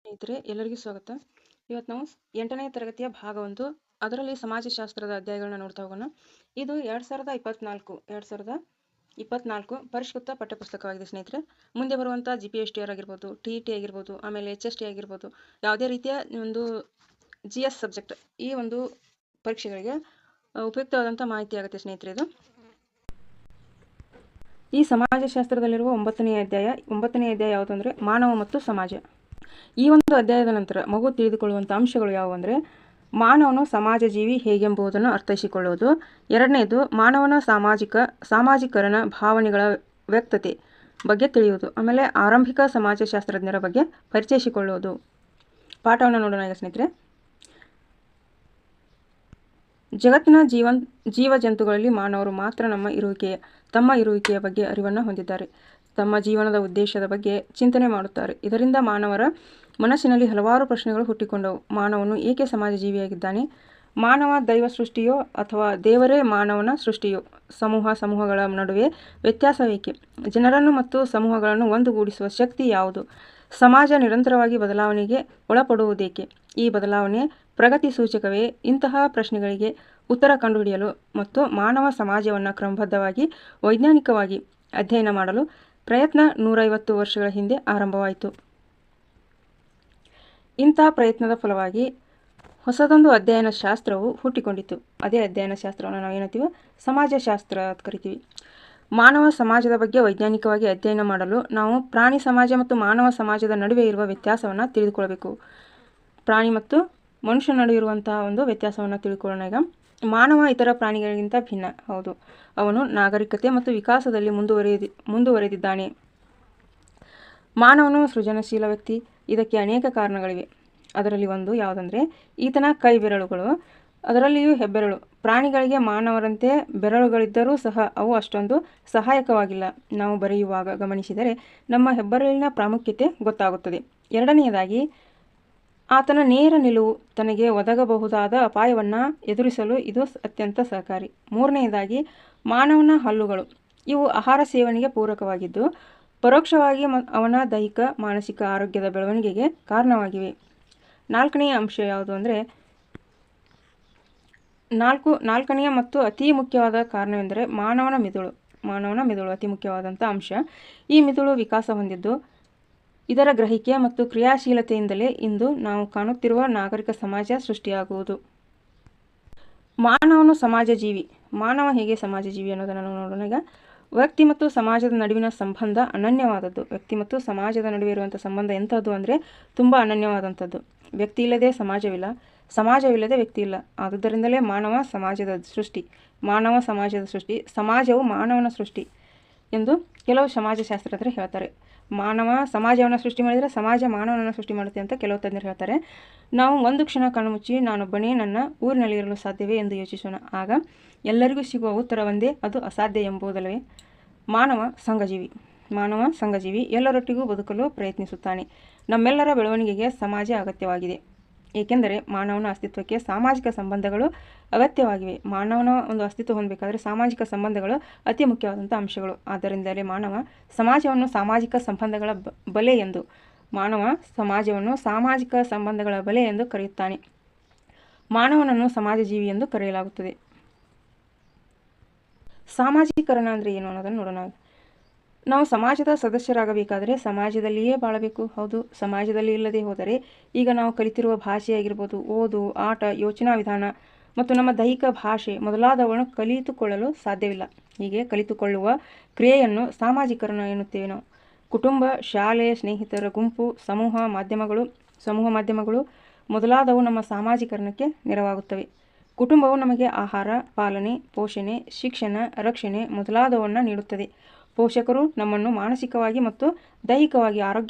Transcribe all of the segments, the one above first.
ಸ್ನೇಹಿತರೆ ಎಲ್ಲರಿಗೂ ಸ್ವಾಗತ. ಇವತ್ತು ನಾವು 8ನೇ ತರಗತಿಯ ಭಾಗ 1 ಅದರಲ್ಲಿ ಸಮಾಜಶಾಸ್ತ್ರದ ಅಧ್ಯಾಯಗಳನ್ನ ನೋಡ್ತಾ ಹೋಗೋಣ. ಇದು 2024 ಪರಿಷ್ಕೃತ ಪಠ್ಯಪುಸ್ತಕವಾಗಿದೆ ಸ್ನೇಹಿತರೆ. ಮುಂದೆ ಬರುವಂಥ GPSTR ಆಗಿರ್ಬೋದು, TET ಆಗಿರ್ಬೋದು, ಆಮೇಲೆ HST ಆಗಿರ್ಬೋದು, ಯಾವುದೇ ರೀತಿಯ ಒಂದು GS ಸಬ್ಜೆಕ್ಟ್ ಈ ಒಂದು ಪರೀಕ್ಷೆಗಳಿಗೆ ಉಪಯುಕ್ತವಾದಂಥ ಮಾಹಿತಿ ಆಗುತ್ತೆ ಸ್ನೇಹಿತರೆ. ಇದು ಈ ಸಮಾಜಶಾಸ್ತ್ರದಲ್ಲಿರುವ 9ನೇ ಅಧ್ಯಾಯ ಯಾವುದು ಅಂದರೆ ಮಾನವ ಮತ್ತು ಸಮಾಜ. ಈ ಒಂದು ಅಧ್ಯಾಯದ ನಂತರ ಮಗು ತಿಳಿದುಕೊಳ್ಳುವಂಥ ಅಂಶಗಳು ಯಾವುವು ಅಂದರೆ ಮಾನವನು ಸಮಾಜ ಜೀವಿ ಹೇಗೆಂಬುದನ್ನು ಅರ್ಥೈಸಿಕೊಳ್ಳುವುದು. ಎರಡನೇದು ಮಾನವನ ಸಾಮಾಜಿಕರಣ ಭಾವನೆಗಳ ವ್ಯಕ್ತತೆ ಬಗ್ಗೆ ತಿಳಿಯುವುದು. ಆಮೇಲೆ ಆರಂಭಿಕ ಸಮಾಜಶಾಸ್ತ್ರಜ್ಞರ ಬಗ್ಗೆ ಪರಿಚಯಿಸಿಕೊಳ್ಳುವುದು. ಪಾಠವನ್ನು ನೋಡೋಣ ಈಗ ಸ್ನೇಹಿತರೆ. ಜಗತ್ತಿನ ಜೀವಜಂತುಗಳಲ್ಲಿ ಮಾನವರು ಮಾತ್ರ ತಮ್ಮ ಇರುವಿಕೆಯ ಬಗ್ಗೆ ಅರಿವನ್ನು ಹೊಂದಿದ್ದಾರೆ. ತಮ್ಮ ಜೀವನದ ಉದ್ದೇಶದ ಬಗ್ಗೆ ಚಿಂತನೆ ಮಾಡುತ್ತಾರೆ. ಇದರಿಂದ ಮಾನವರ ಮನಸ್ಸಿನಲ್ಲಿ ಹಲವಾರು ಪ್ರಶ್ನೆಗಳು ಹುಟ್ಟಿಕೊಂಡವು. ಮಾನವನು ಏಕೆ ಸಮಾಜ ಜೀವಿಯಾಗಿದ್ದಾನೆ? ಮಾನವ ದೈವ ಸೃಷ್ಟಿಯೋ ಅಥವಾ ದೇವರೇ ಮಾನವನ ಸೃಷ್ಟಿಯೋ? ಸಮೂಹಗಳ ನಡುವೆ ವ್ಯತ್ಯಾಸವೇಕೆ? ಜನರನ್ನು ಮತ್ತು ಸಮೂಹಗಳನ್ನು ಒಂದುಗೂಡಿಸುವ ಶಕ್ತಿ ಯಾವುದು? ಸಮಾಜ ನಿರಂತರವಾಗಿ ಬದಲಾವಣೆಗೆ ಒಳಪಡುವುದೇಕೆ? ಈ ಬದಲಾವಣೆ ಪ್ರಗತಿ ಸೂಚಕವೇ? ಇಂತಹ ಪ್ರಶ್ನೆಗಳಿಗೆ ಉತ್ತರ ಕಂಡುಹಿಡಿಯಲು ಮತ್ತು ಮಾನವ ಸಮಾಜವನ್ನು ಕ್ರಮಬದ್ಧವಾಗಿ ವೈಜ್ಞಾನಿಕವಾಗಿ ಅಧ್ಯಯನ ಮಾಡಲು ಪ್ರಯತ್ನ 150 ವರ್ಷಗಳ ಹಿಂದೆ ಆರಂಭವಾಯಿತು. ಇಂತಹ ಪ್ರಯತ್ನದ ಫಲವಾಗಿ ಹೊಸದೊಂದು ಅಧ್ಯಯನ ಶಾಸ್ತ್ರವು ಹುಟ್ಟಿಕೊಂಡಿತು. ಅದೇ ಅಧ್ಯಯನ ಶಾಸ್ತ್ರವನ್ನು ನಾವು ಏನಂತೀವಿ? ಸಮಾಜಶಾಸ್ತ್ರ ಅಂತ ಕರಿತೀವಿ. ಮಾನವ ಸಮಾಜದ ಬಗ್ಗೆ ವೈಜ್ಞಾನಿಕವಾಗಿ ಅಧ್ಯಯನ ಮಾಡಲು ನಾವು ಪ್ರಾಣಿ ಸಮಾಜ ಮತ್ತು ಮಾನವ ಸಮಾಜದ ನಡುವೆ ಇರುವ ವ್ಯತ್ಯಾಸವನ್ನು ತಿಳಿದುಕೊಳ್ಳಬೇಕು. ಪ್ರಾಣಿ ಮತ್ತು ಮನುಷ್ಯ ನಡುವೆ ಇರುವಂತಹ ಒಂದು ವ್ಯತ್ಯಾಸವನ್ನು ತಿಳ್ಕೊಳ್ಳೋಣ. ಈಗ ಮಾನವ ಇತರ ಪ್ರಾಣಿಗಳಿಗಿಂತ ಭಿನ್ನ. ಹೌದು, ಅವನು ನಾಗರಿಕತೆ ಮತ್ತು ವಿಕಾಸದಲ್ಲಿ ಮುಂದುವರೆದಿದ್ದಾನೆ. ಮಾನವನು ಸೃಜನಶೀಲ ವ್ಯಕ್ತಿ. ಇದಕ್ಕೆ ಅನೇಕ ಕಾರಣಗಳಿವೆ. ಅದರಲ್ಲಿ ಒಂದು ಯಾವುದಂದರೆ ಈತನ ಕೈ ಬೆರಳುಗಳು, ಅದರಲ್ಲಿಯೂ ಹೆಬ್ಬೆರಳು. ಪ್ರಾಣಿಗಳಿಗೆ ಮಾನವರಂತೆ ಬೆರಳುಗಳಿದ್ದರೂ ಸಹ ಅವು ಅಷ್ಟೊಂದು ಸಹಾಯಕವಾಗಿಲ್ಲ. ನಾವು ಬರೆಯುವಾಗ ಗಮನಿಸಿದರೆ ನಮ್ಮ ಹೆಬ್ಬೆರಳಿನ ಪ್ರಾಮುಖ್ಯತೆ ಗೊತ್ತಾಗುತ್ತದೆ. ಎರಡನೆಯದಾಗಿ ಆತನ ನೇರ ನಿಲುವು ತನಗೆ ಒದಗಬಹುದಾದ ಅಪಾಯವನ್ನು ಎದುರಿಸಲು ಇದು ಅತ್ಯಂತ ಸಹಕಾರಿ. ಮೂರನೆಯದಾಗಿ ಮಾನವನ ಹಲ್ಲುಗಳು. ಇವು ಆಹಾರ ಸೇವನೆಗೆ ಪೂರಕವಾಗಿದ್ದು ಪರೋಕ್ಷವಾಗಿ ಅವನ ದೈಹಿಕ ಮಾನಸಿಕ ಆರೋಗ್ಯದ ಬೆಳವಣಿಗೆಗೆ ಕಾರಣವಾಗಿವೆ. ನಾಲ್ಕನೆಯ ಅಂಶ ಯಾವುದು ಅಂದರೆ ನಾಲ್ಕನೆಯ ಮತ್ತು ಅತಿ ಮುಖ್ಯವಾದ ಕಾರಣವೆಂದರೆ ಮಾನವನ ಮಿದುಳು ಅತಿ ಮುಖ್ಯವಾದಂಥ ಅಂಶ. ಈ ಮಿದುಳು ವಿಕಾಸ ಹೊಂದಿದ್ದು ಇದರ ಗ್ರಹಿಕೆ ಮತ್ತು ಕ್ರಿಯಾಶೀಲತೆಯಿಂದಲೇ ಇಂದು ನಾವು ಕಾಣುತ್ತಿರುವ ನಾಗರಿಕ ಸಮಾಜ ಸೃಷ್ಟಿಯಾಗುವುದು. ಮಾನವನು ಸಮಾಜ ಜೀವಿ. ಮಾನವ ಹೇಗೆ ಸಮಾಜ ಜೀವಿ ಅನ್ನೋದನ್ನು ನಾವು ನೋಡೋಣ. ಈಗ ವ್ಯಕ್ತಿ ಮತ್ತು ಸಮಾಜದ ನಡುವಿನ ಸಂಬಂಧ ಅನನ್ಯವಾದದ್ದು. ವ್ಯಕ್ತಿ ಮತ್ತು ಸಮಾಜದ ನಡುವೆ ಇರುವಂಥ ಸಂಬಂಧ ಎಂಥದ್ದು ಅಂದರೆ ತುಂಬ ಅನನ್ಯವಾದಂಥದ್ದು. ವ್ಯಕ್ತಿ ಇಲ್ಲದೆ ಸಮಾಜವಿಲ್ಲ, ಸಮಾಜವಿಲ್ಲದೆ ವ್ಯಕ್ತಿ ಇಲ್ಲ. ಆದುದರಿಂದಲೇ ಮಾನವ ಸಮಾಜದ ಸೃಷ್ಟಿ, ಸಮಾಜವು ಮಾನವನ ಸೃಷ್ಟಿ ಎಂದು ಕೆಲವು ಸಮಾಜಶಾಸ್ತ್ರಜ್ಞರು ಹೇಳ್ತಾರೆ. ಮಾನವ ಸಮಾಜವನ್ನು ಸೃಷ್ಟಿ ಮಾಡಿದರೆ ಸಮಾಜ ಮಾನವನನ್ನು ಸೃಷ್ಟಿ ಮಾಡುತ್ತೆ ಅಂತ ಕೆಲವು ತಜ್ಞರು ಹೇಳ್ತಾರೆ. ನಾವು ಒಂದು ಕ್ಷಣ ಕಣ್ಣುಮುಚ್ಚಿ ನಾನೊಬ್ಬನೇ ನನ್ನ ಊರಿನಲ್ಲಿ ಇರಲು ಸಾಧ್ಯವೇ ಎಂದು ಯೋಚಿಸೋಣ. ಆಗ ಎಲ್ಲರಿಗೂ ಸಿಗುವ ಉತ್ತರ ಒಂದೇ, ಅದು ಅಸಾಧ್ಯ ಎಂಬುದಲ್ಲವೇ. ಮಾನವ ಸಂಘಜೀವಿ. ಎಲ್ಲರೊಟ್ಟಿಗೂ ಬದುಕಲು ಪ್ರಯತ್ನಿಸುತ್ತಾನೆ. ನಮ್ಮೆಲ್ಲರ ಬೆಳವಣಿಗೆಗೆ ಸಮಾಜ ಅಗತ್ಯವಾಗಿದೆ. ಏಕೆಂದರೆ ಮಾನವನ ಅಸ್ತಿತ್ವಕ್ಕೆ ಸಾಮಾಜಿಕ ಸಂಬಂಧಗಳು ಅಗತ್ಯವಾಗಿವೆ. ಮಾನವನ ಒಂದು ಅಸ್ತಿತ್ವ ಹೊಂದಬೇಕಾದರೆ ಸಾಮಾಜಿಕ ಸಂಬಂಧಗಳು ಅತಿ ಮುಖ್ಯವಾದಂಥ ಅಂಶಗಳು. ಆದ್ದರಿಂದಲೇ ಮಾನವ ಸಮಾಜವನ್ನು ಸಾಮಾಜಿಕ ಸಂಬಂಧಗಳ ಬಲೆ ಎಂದು ಕರೆಯುತ್ತಾನೆ. ಮಾನವನನ್ನು ಸಮಾಜ ಜೀವಿ ಎಂದು ಕರೆಯಲಾಗುತ್ತದೆ. ಸಾಮಾಜೀಕರಣ ಅಂದರೆ ಏನು ಅನ್ನೋದನ್ನು ನೋಡೋಣ. ನಾವು ಸಮಾಜದ ಸದಸ್ಯರಾಗಬೇಕಾದರೆ ಸಮಾಜದಲ್ಲಿಯೇ ಬಾಳಬೇಕು. ಹೌದು, ಸಮಾಜದಲ್ಲಿ ಇಲ್ಲದೆ ಹೋದರೆ ಈಗ ನಾವು ಕಲಿತಿರುವ ಭಾಷೆ ಆಗಿರ್ಬೋದು, ಓದು, ಆಟ, ಯೋಚನಾ ವಿಧಾನ ಮತ್ತು ನಮ್ಮ ದೈಹಿಕ ಭಾಷೆ ಮೊದಲಾದವನ್ನು ಕಲಿತುಕೊಳ್ಳಲು ಸಾಧ್ಯವಿಲ್ಲ. ಹೀಗೆ ಕಲಿತುಕೊಳ್ಳುವ ಕ್ರಿಯೆಯನ್ನು ಸಾಮಾಜೀಕರಣ ಎನ್ನುತ್ತೇವೆ ನಾವು. ಕುಟುಂಬ, ಶಾಲೆ, ಸ್ನೇಹಿತರ ಗುಂಪು, ಸಮೂಹ ಮಾಧ್ಯಮಗಳು ಮೊದಲಾದವು ನಮ್ಮ ಸಾಮಾಜೀಕರಣಕ್ಕೆ ನೆರವಾಗುತ್ತವೆ. ಕುಟುಂಬವು ನಮಗೆ ಆಹಾರ, ಪಾಲನೆ, ಪೋಷಣೆ, ಶಿಕ್ಷಣ, ರಕ್ಷಣೆ ಮೊದಲಾದವನ್ನು ನೀಡುತ್ತದೆ. ಪೋಷಕರು ನಮ್ಮನ್ನು ಮಾನಸಿಕವಾಗಿ ಮತ್ತು ದೈಹಿಕವಾಗಿ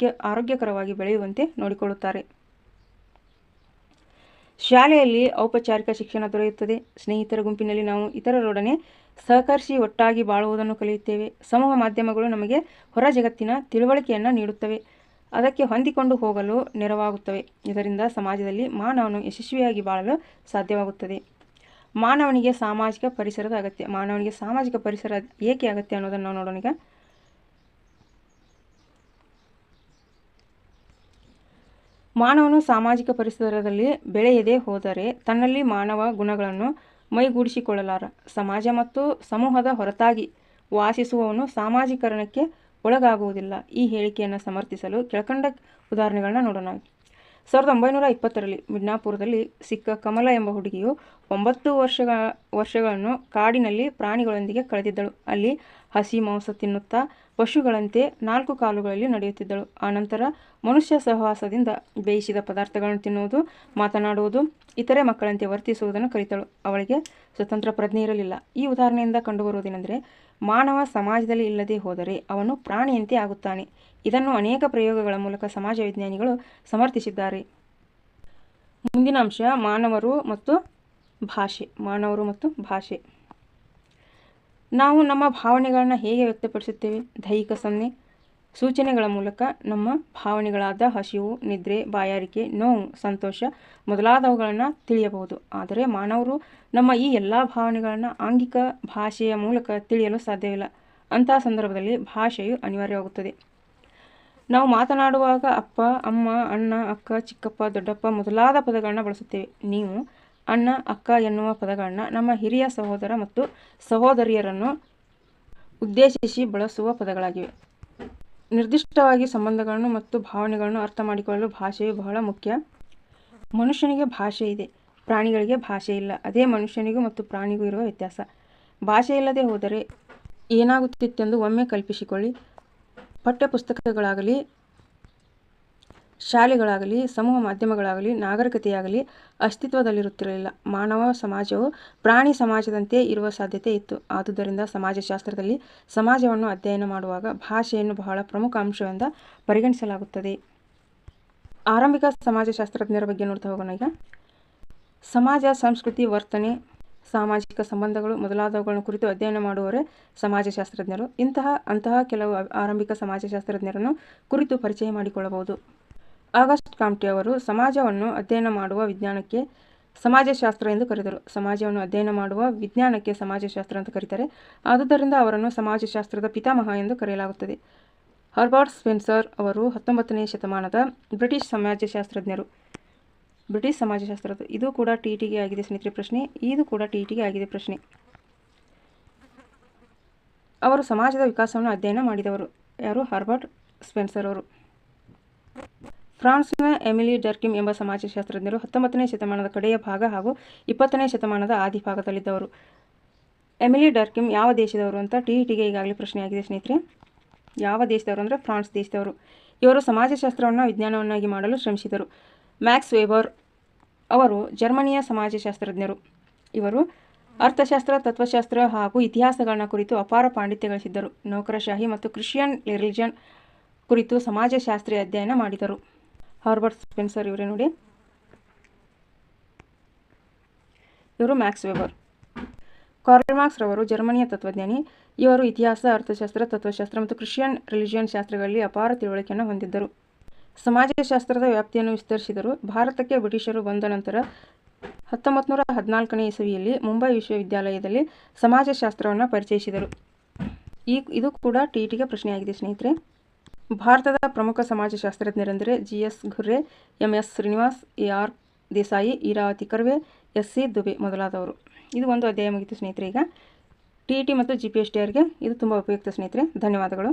ಆರೋಗ್ಯಕರವಾಗಿ ಬೆಳೆಯುವಂತೆ ನೋಡಿಕೊಳ್ಳುತ್ತಾರೆ. ಶಾಲೆಯಲ್ಲಿ ಔಪಚಾರಿಕ ಶಿಕ್ಷಣ ದೊರೆಯುತ್ತದೆ. ಸ್ನೇಹಿತರ ಗುಂಪಿನಲ್ಲಿ ನಾವು ಇತರರೊಡನೆ ಸಹಕರಿಸಿ ಒಟ್ಟಾಗಿ ಬಾಳುವುದನ್ನು ಕಲಿಯುತ್ತೇವೆ. ಸಮೂಹ ಮಾಧ್ಯಮಗಳು ನಮಗೆ ಹೊರ ಜಗತ್ತಿನ ತಿಳುವಳಿಕೆಯನ್ನು ನೀಡುತ್ತವೆ, ಅದಕ್ಕೆ ಹೊಂದಿಕೊಂಡು ಹೋಗಲು ನೆರವಾಗುತ್ತವೆ. ಇದರಿಂದ ಸಮಾಜದಲ್ಲಿ ಮಾನವನು ಯಶಸ್ವಿಯಾಗಿ ಬಾಳಲು ಸಾಧ್ಯವಾಗುತ್ತದೆ. ಮಾನವನಿಗೆ ಸಾಮಾಜಿಕ ಪರಿಸರದ ಅಗತ್ಯ. ಮಾನವನಿಗೆ ಸಾಮಾಜಿಕ ಪರಿಸರ ಏಕೆ ಅಗತ್ಯ ಅನ್ನೋದನ್ನು ನಾವು ನೋಡೋಣ. ಈಗ ಮಾನವನು ಸಾಮಾಜಿಕ ಪರಿಸರದಲ್ಲಿ ಬೆಳೆಯದೇ ಹೋದರೆ ತನ್ನಲ್ಲಿ ಮಾನವ ಗುಣಗಳನ್ನು ಮೈಗೂಡಿಸಿಕೊಳ್ಳಲಾರ. ಸಮಾಜ ಮತ್ತು ಸಮೂಹದ ಹೊರತಾಗಿ ವಾಸಿಸುವವನು ಸಾಮಾಜೀಕರಣಕ್ಕೆ ಒಳಗಾಗುವುದಿಲ್ಲ. ಈ ಹೇಳಿಕೆಯನ್ನು ಸಮರ್ಥಿಸಲು ಕೆಳಕಂಡ ಉದಾಹರಣೆಗಳನ್ನ ನೋಡೋಣ. 1920ರಲ್ಲಿ ಮಿಡ್ನಾಪುರದಲ್ಲಿ ಸಿಕ್ಕ ಕಮಲ ಎಂಬ ಹುಡುಗಿಯು 9 ವರ್ಷಗಳನ್ನು ಕಾಡಿನಲ್ಲಿ ಪ್ರಾಣಿಗಳೊಂದಿಗೆ ಕಳೆದಿದ್ದಳು. ಅಲ್ಲಿ ಹಸಿ ಮಾಂಸ ತಿನ್ನುತ್ತಾ ಪಶುಗಳಂತೆ 4 ಕಾಲುಗಳಲ್ಲಿ ನಡೆಯುತ್ತಿದ್ದಳು. ಆನಂತರ ಮನುಷ್ಯ ಸಹವಾಸದಿಂದ ಬೇಯಿಸಿದ ಪದಾರ್ಥಗಳನ್ನು ತಿನ್ನುವುದು, ಮಾತನಾಡುವುದು, ಇತರೆ ಮಕ್ಕಳಂತೆ ವರ್ತಿಸುವುದನ್ನು ಕಲಿತಳು. ಅವಳಿಗೆ ಸ್ವತಂತ್ರ ಪ್ರಜ್ಞೆ ಇರಲಿಲ್ಲ. ಈ ಉದಾಹರಣೆಯಿಂದ ಕಂಡುಬರುವುದೇನೆಂದರೆ, ಮಾನವ ಸಮಾಜದಲ್ಲಿ ಇಲ್ಲದೆ ಹೋದರೆ ಅವನು ಪ್ರಾಣಿಯಂತೆ ಆಗುತ್ತಾನೆ. ಇದನ್ನು ಅನೇಕ ಪ್ರಯೋಗಗಳ ಮೂಲಕ ಸಮಾಜ ವಿಜ್ಞಾನಿಗಳು ಸಮರ್ಥಿಸಿದ್ದಾರೆ. ಮುಂದಿನ ಅಂಶ ಮಾನವರು ಮತ್ತು ಭಾಷೆ. ಮಾನವರು ಮತ್ತು ಭಾಷೆ. ನಾವು ನಮ್ಮ ಭಾವನೆಗಳನ್ನು ಹೇಗೆ ವ್ಯಕ್ತಪಡಿಸುತ್ತೇವೆ? ದೈಹಿಕ ಸೂಚನೆಗಳ ಮೂಲಕ ನಮ್ಮ ಭಾವನೆಗಳಾದ ಹಸಿವು, ನಿದ್ರೆ, ಬಾಯಾರಿಕೆ, ನೋವು, ಸಂತೋಷ ಮೊದಲಾದವುಗಳನ್ನು ತಿಳಿಯಬಹುದು. ಆದರೆ ಮಾನವರು ನಮ್ಮ ಈ ಎಲ್ಲ ಭಾವನೆಗಳನ್ನು ಆಂಗಿಕ ಭಾಷೆಯ ಮೂಲಕ ತಿಳಿಯಲು ಸಾಧ್ಯವಿಲ್ಲ. ಅಂತಹ ಸಂದರ್ಭದಲ್ಲಿ ಭಾಷೆಯು ಅನಿವಾರ್ಯವಾಗುತ್ತದೆ. ನಾವು ಮಾತನಾಡುವಾಗ ಅಪ್ಪ, ಅಮ್ಮ, ಅಣ್ಣ, ಅಕ್ಕ, ಚಿಕ್ಕಪ್ಪ, ದೊಡ್ಡಪ್ಪ ಮೊದಲಾದ ಪದಗಳನ್ನು ಬಳಸುತ್ತೇವೆ. ನೀವು, ಅಣ್ಣ, ಅಕ್ಕ ಎನ್ನುವ ಪದಗಳನ್ನು ನಮ್ಮ ಹಿರಿಯ ಸಹೋದರ ಮತ್ತು ಸಹೋದರಿಯರನ್ನು ಉದ್ದೇಶಿಸಿ ಬಳಸುವ ಪದಗಳಾಗಿವೆ. ನಿರ್ದಿಷ್ಟವಾಗಿ ಸಂಬಂಧಗಳನ್ನು ಮತ್ತು ಭಾವನೆಗಳನ್ನು ಅರ್ಥ ಮಾಡಿಕೊಳ್ಳಲು ಭಾಷೆಯು ಬಹಳ ಮುಖ್ಯ. ಮನುಷ್ಯನಿಗೆ ಭಾಷೆ ಇದೆ, ಪ್ರಾಣಿಗಳಿಗೆ ಭಾಷೆ ಇಲ್ಲ. ಅದೇ ಮನುಷ್ಯನಿಗೂ ಮತ್ತು ಪ್ರಾಣಿಗೂ ಇರುವ ವ್ಯತ್ಯಾಸ. ಭಾಷೆ ಇಲ್ಲದೆ ಹೋದರೆ ಏನಾಗುತ್ತಿತ್ತೆಂದು ಒಮ್ಮೆ ಕಲ್ಪಿಸಿಕೊಳ್ಳಿ. ಪಠ್ಯಪುಸ್ತಕಗಳಾಗಲಿ, ಶಾಲೆಗಳಾಗಲಿ, ಸಮೂಹ ಮಾಧ್ಯಮಗಳಾಗಲಿ, ನಾಗರಿಕತೆಯಾಗಲಿ ಅಸ್ತಿತ್ವದಲ್ಲಿರುತ್ತಿರಲಿಲ್ಲ. ಮಾನವ ಸಮಾಜವು ಪ್ರಾಣಿ ಸಮಾಜದಂತೆ ಇರುವ ಸಾಧ್ಯತೆ ಇತ್ತು. ಆದುದರಿಂದ ಸಮಾಜಶಾಸ್ತ್ರದಲ್ಲಿ ಸಮಾಜವನ್ನು ಅಧ್ಯಯನ ಮಾಡುವಾಗ ಭಾಷೆಯನ್ನು ಬಹಳ ಪ್ರಮುಖ ಅಂಶವೆಂದು ಪರಿಗಣಿಸಲಾಗುತ್ತದೆ. ಆರಂಭಿಕ ಸಮಾಜಶಾಸ್ತ್ರಜ್ಞರ ಬಗ್ಗೆ ನೋಡ್ತಾ ಹೋಗೋಣ. ಈಗ ಸಮಾಜ, ಸಂಸ್ಕೃತಿ, ವರ್ತನೆ, ಸಾಮಾಜಿಕ ಸಂಬಂಧಗಳು ಮೊದಲಾದವುಗಳನ್ನು ಕುರಿತು ಅಧ್ಯಯನ ಮಾಡುವವರೇ ಸಮಾಜಶಾಸ್ತ್ರಜ್ಞರು. ಅಂತಹ ಕೆಲವು ಆರಂಭಿಕ ಸಮಾಜಶಾಸ್ತ್ರಜ್ಞರನ್ನು ಕುರಿತು ಪರಿಚಯ ಮಾಡಿಕೊಳ್ಳಬಹುದು. ಆಗಸ್ಟ್ ಕಾಮ್ಟೆ ಅವರು ಸಮಾಜವನ್ನು ಅಧ್ಯಯನ ಮಾಡುವ ವಿಜ್ಞಾನಕ್ಕೆ ಸಮಾಜಶಾಸ್ತ್ರ ಎಂದು ಕರೆದರು. ಸಮಾಜವನ್ನು ಅಧ್ಯಯನ ಮಾಡುವ ವಿಜ್ಞಾನಕ್ಕೆ ಸಮಾಜಶಾಸ್ತ್ರ ಅಂತ ಕರೀತಾರೆ. ಆದುದರಿಂದ ಅವರನ್ನು ಸಮಾಜಶಾಸ್ತ್ರದ ಪಿತಾಮಹ ಎಂದು ಕರೆಯಲಾಗುತ್ತದೆ. ಹರ್ಬರ್ಟ್ ಸ್ಪೆನ್ಸರ್ ಅವರು 19ನೇ ಶತಮಾನದ ಬ್ರಿಟಿಷ್ ಸಮಾಜಶಾಸ್ತ್ರಜ್ಞರು. ಬ್ರಿಟಿಷ್ ಸಮಾಜಶಾಸ್ತ್ರದ್ದು. ಇದು ಕೂಡ ಟಿಇಟಿಗೆ ಆಗಿದೆ ಸ್ನೇಹಿತರೆ ಪ್ರಶ್ನೆ. ಇದು ಕೂಡ ಟಿಇಟಿಗೆ ಆಗಿದೆ ಪ್ರಶ್ನೆ. ಅವರು ಸಮಾಜದ ವಿಕಾಸವನ್ನು ಅಧ್ಯಯನ ಮಾಡಿದವರು. ಯಾರು? ಹರ್ಬರ್ಟ್ ಸ್ಪೆನ್ಸರ್ ಅವರು. ಫ್ರಾನ್ಸ್ನ ಎಮಿಲಿ ಡರ್ಕಿಮ್ ಎಂಬ ಸಮಾಜಶಾಸ್ತ್ರಜ್ಞರು 19ನೇ ಶತಮಾನದ ಕಡೆಯ ಭಾಗ ಹಾಗೂ 20ನೇ ಶತಮಾನದ ಆದಿಭಾಗದಲ್ಲಿದ್ದವರು. ಎಮಿಲಿ ಡರ್ಕಿಮ್ ಯಾವ ದೇಶದವರು ಅಂತ ಟಿಇಟಿಗೆ ಈಗಾಗಲೇ ಪ್ರಶ್ನೆ ಆಗಿದೆ ಸ್ನೇಹಿತರೆ. ಯಾವ ದೇಶದವರು ಅಂದರೆ ಫ್ರಾನ್ಸ್ ದೇಶದವರು. ಇವರು ಸಮಾಜಶಾಸ್ತ್ರವನ್ನು ವಿಜ್ಞಾನವನ್ನಾಗಿ ಮಾಡಲು ಶ್ರಮಿಸಿದರು. ಮ್ಯಾಕ್ಸ್ ವೆಬರ್ ಅವರು ಜರ್ಮನಿಯ ಸಮಾಜಶಾಸ್ತ್ರಜ್ಞರು. ಇವರು ಅರ್ಥಶಾಸ್ತ್ರ, ತತ್ವಶಾಸ್ತ್ರ ಹಾಗೂ ಇತಿಹಾಸಗಳನ್ನ ಕುರಿತು ಅಪಾರ ಪಾಂಡಿತ್ಯ ಗಳಿಸಿದ್ದರು. ನೌಕರಶಾಹಿ ಮತ್ತು ಕ್ರಿಶ್ಚಿಯನ್ ರಿಲಿಜನ್ ಕುರಿತು ಸಮಾಜಶಾಸ್ತ್ರೀಯ ಅಧ್ಯಯನ ಮಾಡಿದರು. ಹರ್ಬರ್ಟ್ ಸ್ಪೆನ್ಸರ್ ಇವರೇ ನೋಡಿ. ಇವರು ಮ್ಯಾಕ್ಸ್ ವೆಬರ್. ಕಾರ್ಲ್ ಮಾರ್ಕ್ಸ್ ರವರು ಜರ್ಮನಿಯ ತತ್ವಜ್ಞಾನಿ. ಇವರು ಇತಿಹಾಸ, ಅರ್ಥಶಾಸ್ತ್ರ, ತತ್ವಶಾಸ್ತ್ರ ಮತ್ತು ಕ್ರಿಶ್ಚಿಯನ್ ರಿಲಿಜಿಯನ್ ಶಾಸ್ತ್ರಗಳಲ್ಲಿ ಅಪಾರ ತಿಳುವಳಿಕೆಯನ್ನು ಹೊಂದಿದ್ದರು. ಸಮಾಜಶಾಸ್ತ್ರದ ವ್ಯಾಪ್ತಿಯನ್ನು ವಿಸ್ತರಿಸಿದರು. ಭಾರತಕ್ಕೆ ಬ್ರಿಟಿಷರು ಬಂದ ನಂತರ 1914ನೇ ಇಸವಿಯಲ್ಲಿ ಮುಂಬೈ ವಿಶ್ವವಿದ್ಯಾಲಯದಲ್ಲಿ ಸಮಾಜಶಾಸ್ತ್ರವನ್ನು ಪರಿಚಯಿಸಿದರು. ಇದು ಕೂಡ ಟಿಇಟಿಗೆ ಪ್ರಶ್ನೆಯಾಗಿದೆ ಸ್ನೇಹಿತರೆ. ಭಾರತದ ಪ್ರಮುಖ ಸಮಾಜಶಾಸ್ತ್ರಜ್ಞರೆಂದರೆ GS Ghurye, MS Srinivas, AR Desai, Irawati Karve, SC Dube ಮೊದಲಾದವರು. ಇದು ಒಂದು ಅಧ್ಯಾಯ ಮುಗಿತು ಸ್ನೇಹಿತರೆ. ಈಗ ಟಿಇಟಿ ಮತ್ತು ಜಿಪಿಎಸ್ಟಿಆರ್ಗೆ ಇದು ತುಂಬ ಉಪಯುಕ್ತ ಸ್ನೇಹಿತರೆ. ಧನ್ಯವಾದಗಳು.